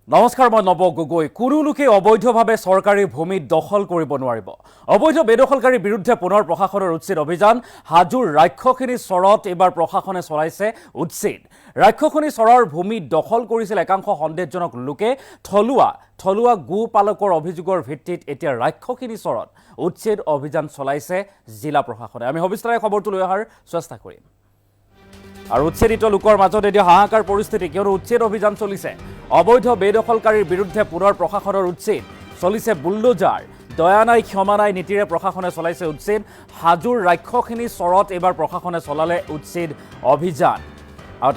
নমস্কাৰ, মই নৱ গগৈ। কোনো লোকে অবৈধভাৱে চৰকাৰী ভূমি দখল কৰিব নোৱাৰিব। অবৈধ বেদখলকাৰীৰ বিৰুদ্ধে পুনৰ প্ৰশাসনৰ উচ্ছেদ অভিযান। হাজোৰ ৰাক্ষসিনী চৰত এইবাৰ প্ৰশাসনে চলাইছে উচ্ছেদ। ৰাক্ষসিনী চৰৰ ভূমি দখল কৰিছিল একাংশ সন্দেহজনক লোকে। থলুৱা গো পালকৰ অভিযোগৰ ভিত্তিত এতিয়া ৰাক্ষসিনী চৰত উচ্ছেদ অভিযান চলাইছে জিলা প্ৰশাসনে। আমি সবিস্তাৰে খবৰটো লৈ অহাৰ চেষ্টা কৰিম। আৰু উচ্ছেদিত লোকৰ মাজত এতিয়া হাহাকাৰ পৰিস্থিতি, কিয়নো উচ্ছেদ অভিযান চলিছে। অবৈধ বেদখলকাৰীৰ বিৰুদ্ধে পুনৰ প্ৰশাসনৰ উচ্ছেদ চলিছে। বুলডোজাৰ দয়া নাই ক্ষমা নাই নীতিৰে প্ৰশাসনে চলাইছে উচ্ছেদ। হাজোৰ ৰাক্ষসিনী চৰত এইবাৰ প্ৰশাসনে চলালে উচ্ছেদ অভিযান। আৰু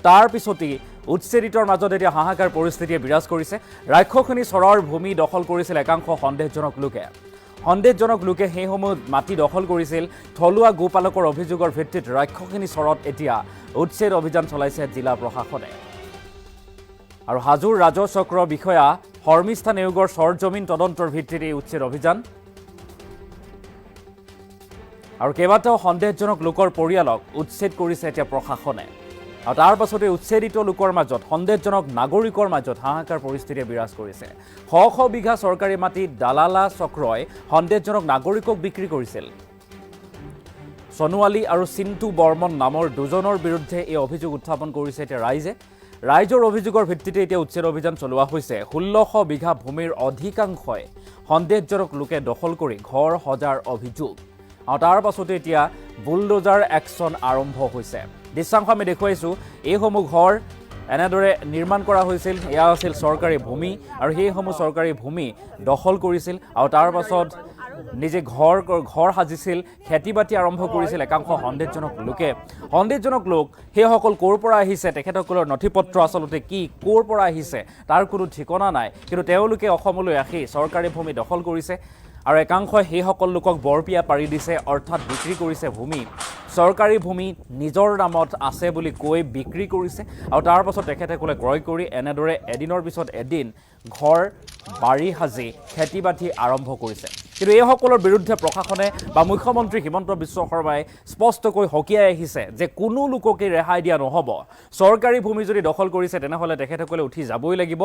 তাৰ পিছতেই উচ্ছেদিতৰ মাজত এতিয়া হাহাকাৰ পৰিস্থিতিয়ে বিৰাজ কৰিছে। ৰাক্ষসিনী চৰৰ ভূমি দখল কৰিছিল একাংশ সন্দেহজনক লোকে সেইসমূহ মাটি দখল কৰিছিল। থলুৱা গোপালকৰ অভিযোগৰ ভিত্তিত ৰাক্ষসিনী চৰত এতিয়া উচ্ছেদ অভিযান চলাইছে জিলা প্ৰশাসনে। আৰু হাজোৰ ৰাজহ চক্ৰ বিষয়া শৰ্মিষ্ঠা নেওগৰ চৰজমিন তদন্তৰ ভিত্তিত এই উচ্ছেদ অভিযান। আৰু কেইবাটাও সন্দেহজনক লোকৰ পৰিয়ালক উচ্ছেদ কৰিছে এতিয়া প্ৰশাসনে। আৰু তাৰ পাছতে উচ্ছেদিত লোকৰ মাজত সন্দেহজনক নাগৰিকৰ মাজত হাহাকাৰ পৰিস্থিতিয়ে বিৰাজ কৰিছে। শ বিঘা চৰকাৰী মাটিত দালালা চক্ৰই সন্দেহজনক নাগৰিকক বিক্ৰী কৰিছিল। সোণোৱালী আৰু চিন্তু বৰ্মন নামৰ দুজনৰ বিৰুদ্ধে এই অভিযোগ উত্থাপন কৰিছে এতিয়া ৰাইজৰ অভিযোগৰ ভিত্তিতে এতিয়া উচ্ছেদ অভিযান চলোৱা হৈছে। 1600 বিঘা ভূমিৰ অধিকাংশই সন্দেহজনক লোকে দখল কৰি ঘৰ সজাৰ অভিযোগ। আৰু তাৰ পাছতে এতিয়া বুলডোজাৰ একশ্যন আৰম্ভ হৈছে। দৃশ্যাংশ আমি দেখুৱাইছোঁ। এইসমূহ ঘৰ এনেদৰে নিৰ্মাণ কৰা হৈছিল। এয়া আছিল চৰকাৰী ভূমি, আৰু সেইসমূহ চৰকাৰী ভূমি দখল কৰিছিল। আৰু তাৰ পাছত নিজে ঘৰ সাজিছিল, খেতি বাতি আৰম্ভ কৰিছিল একাংশ সন্দেহজনক লোক। সেইসকল ক'ৰ পৰা আহিছে, তেখেতসকলৰ নথি পত্ৰ আচলতে কি, ক'ৰ পৰা আহিছে তাৰ কোনো ঠিকনা নাই। কিন্তু তেওঁলোকে অসমলৈ আহি চৰকাৰী ভূমি দখল কৰিছে, আৰু একাংশই সেইসকল লোকক বৰপিয়া পাৰি দিছে, অৰ্থাৎ বিক্ৰী কৰিছে ভূমি। চৰকাৰী ভূমি নিজৰ নামত আছে বুলি কৈ বিক্ৰী কৰিছে, আৰু তাৰ পাছত তেখেতসকলে ক্ৰয় কৰি এনেদৰে এদিনৰ পিছত এদিন ঘৰ বাৰী সাজি খেতি বাতি আৰম্ভ কৰিছে। কিন্তু এইসকলৰ বিৰুদ্ধে প্ৰশাসনে বা মুখ্যমন্ত্ৰী হিমন্ত বিশ্ব শৰ্মাই স্পষ্টকৈ সকীয়াই আহিছে যে কোনো লোককে ৰেহাই দিয়া নহ'ব। চৰকাৰী ভূমি যদি দখল কৰিছে তেনেহ'লে তেখেতসকলে উঠি যাবই লাগিব।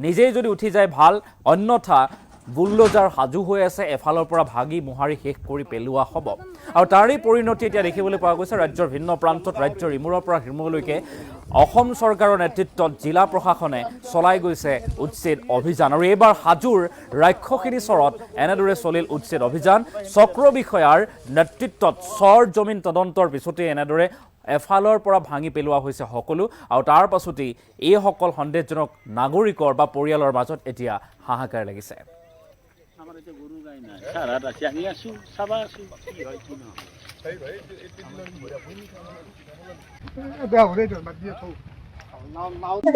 নিজেই যদি উঠি যায় ভাল, অন্যথা বুলডোজাৰ সাজু হৈ আছে, এফালৰ পৰা ভাগি মোহাৰি শেষ কৰি পেলোৱা হ'ব। আৰু তাৰেই পৰিণতি এতিয়া দেখিবলৈ পোৱা গৈছে। ৰাজ্যৰ ভিন্ন প্ৰান্তত, ৰাজ্যৰ ইমূৰৰ পৰা সিমূৰলৈকে অসম চৰকাৰৰ নেতৃত্বত জিলা প্ৰশাসনে চলাই গৈছে উচ্ছেদ অভিযান। আৰু এইবাৰ হাজোৰ ৰাক্ষসিনী চৰত এনেদৰে চলিল উচ্ছেদ অভিযান। চক্ৰ বিষয়াৰ নেতৃত্বত চৰজমিন তদন্তৰ পিছতেই এনেদৰে এফালৰ পৰা ভাঙি পেলোৱা হৈছে সকলো। আৰু তাৰ পাছতেই এইসকল সন্দেহজনক নাগৰিকৰ বা পৰিয়ালৰ মাজত এতিয়া হাহাকাৰ লাগিছে।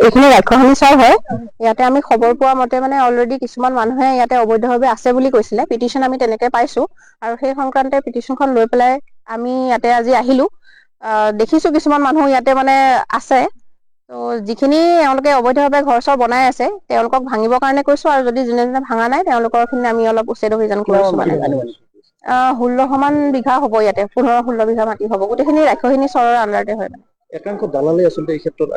এইখিনি ৰাক্ষসিনী চৰ হয়। ইয়াতে আমি খবৰ পোৱা মতে মানে অলৰেডি কিছুমান মানুহে ইয়াতে অবৈধভাৱে আছে বুলি কৈছিলে। পিটিশ্যন আমি তেনেকে পাইছো, আৰু সেই সংক্ৰান্তে পিটিশ্যনখন লৈ পেলাই আমি ইয়াতে আজি আহিলো। দেখিছো কিছুমান মানুহ ইয়াতে মানে আছে। তো যিখিনি তেওঁলোকে অবৈধভাৱে ঘৰ চৰ বনাই আছে তেওঁলোকক ভাঙিবৰ কাৰণে কৈছো, আৰু যদি যোনে ভাঙা নাই তেওঁলোকৰ খিনি আমি অলপ উচ্ছেদ অভিযান কৰিছো। মানে 16 মান বিঘা হ'ব, ইয়াতে 15-16 বিঘা মাটি হ'ব। গোটেইখিনি ৰাক্ষসিনী চৰৰ আণ্ডাৰতে হয়। একাংশ দালালে আচলতে এই ক্ষেত্ৰত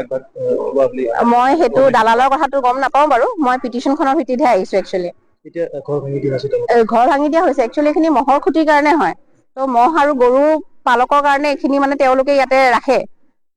মই সেইটো দালালৰ কথাটো গম নাপাওঁ বাৰু। মই পিটিশ্যনখনৰ ভিত্তিতহে আহিছো। একচুৱেলি এতিয়া ঘৰ ভাঙি দিয়া হৈছে, ঘৰ ভাঙি দিয়া হৈছে। একচুৱেলি এইখিনি মহৰ খুটিৰ কাৰণে হয়। তো মহ আৰু গৰু পালকৰ কাৰণে এইখিনি মানে তেওঁলোকে ইয়াতে ৰাখে।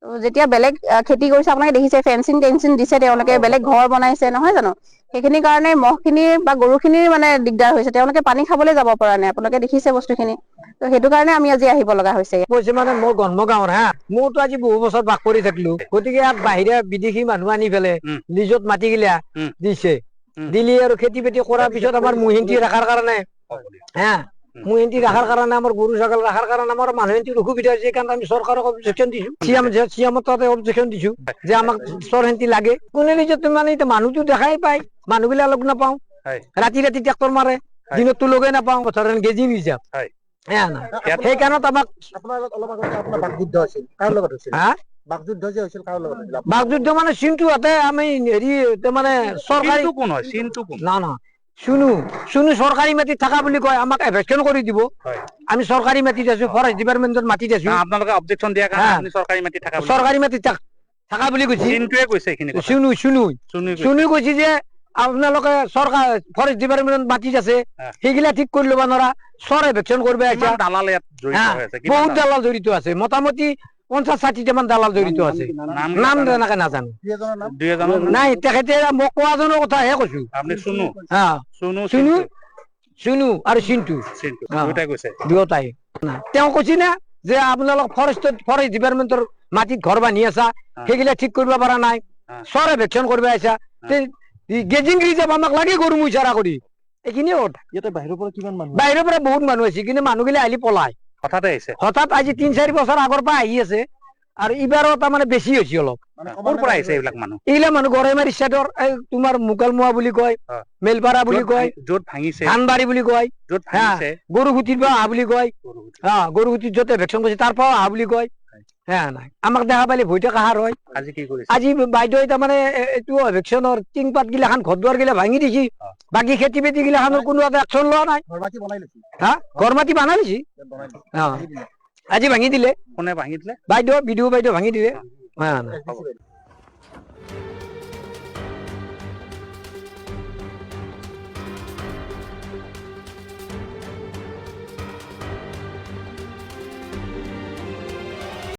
তো যেতিয়া বেলেগ খেতি কৰিছে, আপোনালোকে দেখিছে ফেঞ্চিং দিছে, তেওঁলোকে বেলেগ ঘৰ বনাইছে, নহয় জানো? সেইখিনি কাৰণে মহখিনিৰ বা গৰুখিনিৰ মানে দিগদাৰ হৈছে। তেওঁলোকে পানী খাবলৈ যাব পৰা নাই, আপোনালোকে দেখিছে বস্তুখিনি। তো সেইটো কাৰণে আমি আজি আহিব লগা হৈছে। কৈছে মানে মোৰ জন্ম গাঁৱৰ হা, মোৰতো আজি বহু বছৰ বাস কৰি থাকিলো। গতিকে ইয়াত বাহিৰে বিদেশী মানুহ আনি পেলাই লিজত মাটি গিলা দিছে। দিলি আৰু খেতি বাতি কৰাৰ পিছত আমাৰ মহিন্তি ৰখাৰ কাৰণে হা, মহিন্তি ৰখাৰ কাৰণে, আমাৰ গৰু ছাগল ৰখাৰ কাৰণে আমাৰ মানুহখিনিৰ অসুবিধা হৈছে। সেইকাৰণে আমি চৰকাৰক অবজেকশ্যন দিছো। চিএমৰ তাতে অবজেকশ্যন দিছো যে আমাক চৰহেন্তি লাগে। কোনে লিজত মানে এতিয়া মানুহটো দেখাই পায়, মানুহবিলাক লগ নাপাওঁ। ৰাতি ট্ৰেক্টৰ মাৰে, দিনততো লগেই নাপাওঁ। গেজি হিচাপ সেইকাৰণে আমাক বাকযুদ্ধ মানে চিন্তুহঁতে আমি হেৰি মানে চৰকাৰী শুনো চৰকাৰী মাটিত থকা বুলি কয়। আমাক এভেকশ্যন কৰি দিব। আমি চৰকাৰী মাটিত আছো, ফৰেষ্ট ডিপাৰ্টমেন্টত মাটিত আছো। আপোনালোকে অবজেকশ্যন দিয়া কাৰণে চৰকাৰী মাটিত থাকা বুলি কৈছে চিন্টুৱে কৈছে এইখিনি কথা শুনো শুনি কৈছে। শুনি কৈছে যে আপোনালোকে চৰকাৰ ফৰেষ্ট ডিপাৰ্টমেণ্ট মাটিত আছে হ্যাঁ। সেইগিলা ঠিক কৰি ল'ব নোৱাৰা চৰ এভেকশ্যন কৰিব আহিছে কিমান দালাল ইয়াত জড়িত হ্যাঁ, হৈ আছে কিমান বহুত দালাল? দালাল জড়িত আছে মোটামুটি 50-60টা মান দালাল জড়িত আছে নাম নাম তেনেকে নাজানো দুই এজনৰ নাম? নাই তেখেতে মোক কোৱাজনৰ কথাহে কৈছো আপুনি শুনো হা শুনো শুনো চিন্টু শুনো আৰু চিন্টু চিন্টু হ্যাঁ। দুয়োটাই কৈছে দুয়োটাই তেওঁ কৈছে না যে আপোনালোক ফৰেষ্ট ডিপাৰ্টমেণ্টৰ মাটিত ঘৰ বান্ধি আছা সেইগিলা ঠিক কৰিব পৰা নাই হ্যাঁ। চৰ এভেকশ্যন কৰিব আহিছা গেজিং ৰিজাৰ্ভ আমাক লাগে গৰু মুচাৰা কৰি এইখিনিয়ে কথা ইয়াতে বাহিৰৰ পৰা কিমান মানুহ বাহিৰৰ পৰা বহুত মানুহ আছে কিন্তু মানুহগিলা আহিলি পলাই হঠাতে আহিছে হঠাৎ আজি 3-4 বছৰ আগৰ পৰা আহি আছে আৰু এইবাৰো তাৰমানে বেছি হৈছে অলপ ক'ৰ পৰা আহিছে এইবিলাক মানুহ এইগিলা মানুহ গড়েমাৰি চাইডৰ এই তোমাৰ মুকালমুৱা বুলি কয় হয়। মেলপাৰা বুলি কয় য'ত ভাঙিছে ধানবাৰী বুলি কয় য'ত হা ভাঙিছে গৰুগুটিৰ পৰা অহা বুলি কয় হা গৰুগুটিত য'তে ভেকশ্যন কৰিছে তাৰ পৰা অহা বুলি কয় হা নাই আমাক দেখা পালে ভয়তে কাহাৰ হয় আজি কি কৰিছে আজি বাইদেউ তাৰমানে এইটো ভেকশ্যনৰ টিং পাত গিলাখান ঘৰ দুৱাৰ গিলা ভাঙি দিছি বাকী খেতি বাতি গিলাখানৰ কোনো এটা একশ্যন লোৱা নাই হা ঘৰ মাটি বনাই দিছি হা আজি ভাঙি দিলে কোনে ভাঙি দিলে বিডিঅ' বাইদেউ ভাঙি দিলে হা নাই